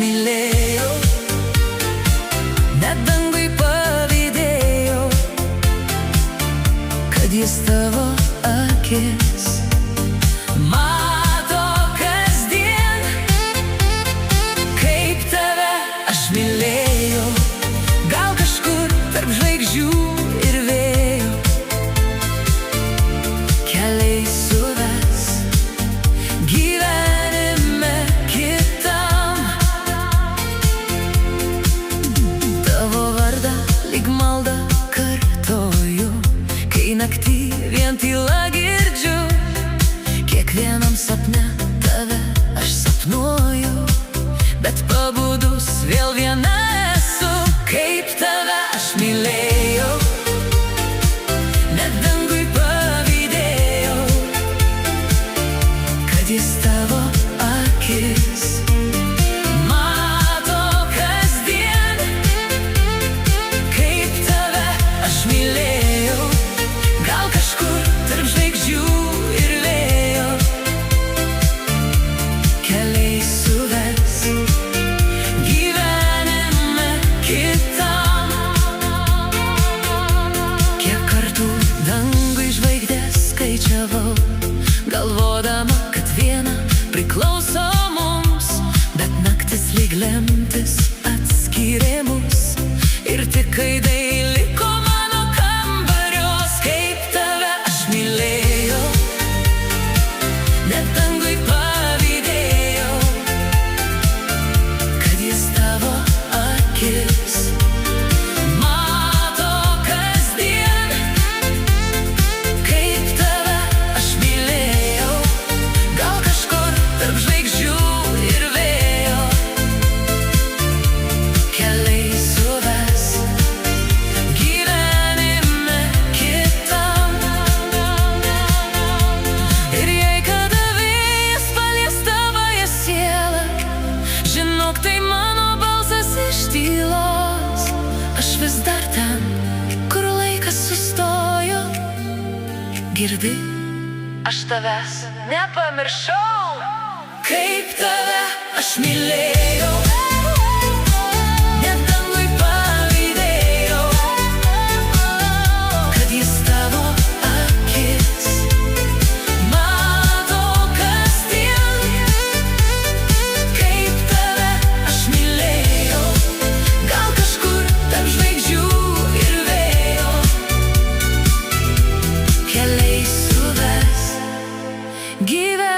mylėjau, net dangui pavydėjau, kad jis tavo akis mato kasdien. Kaip tave aš mylėjau, gal kažkur tarp žvaigždžių ir vėjo, keliai suves gyvenime kitam. Tavo vardą lyg maldą kartoju, kai naktį vien tyla girdžiu. Kiekvienam sapne tave aš sapnuoju, bet pabudus vėl viena esu. Kaip tave aš mylėjau, net dangui pavydėjau, kad jis tavo akis mato kasdien. Kaip tave aš mylėjau, gal kažkur tarp žvaigždžių ir vėjo, keliai suves gyvenime kitam. Kiek kartų dangui žvaigždės skaičiavau, galvodama, kad viena priklauso mums, bet naktis lyg lemtis atskyrė mus, ir tik aidai liko mano kambarios. Kaip tave aš mylėjau, net dangui pavydėjau, kad jis tavo akis mato kasdien. Kaip tave aš mylėjau, gal kažkur tarp žvaigždžių ir vėjo, keliai suves gyvenime kitam. Ir jei kada vėjas palies tavąją sielą, žinok, tai mano balsas iš tylos. Aš vis dar ten, kur laikas sustojo. Girdi, aš tavęs nepamiršau. Kaip tave aš mylėjau, net dangui pavydėjau, kad jis tavo akis mato kasdien. Kaip tave aš mylėjau, gal kažkur tarp žvaigždžių ir vėjo, keliai suves gyvenime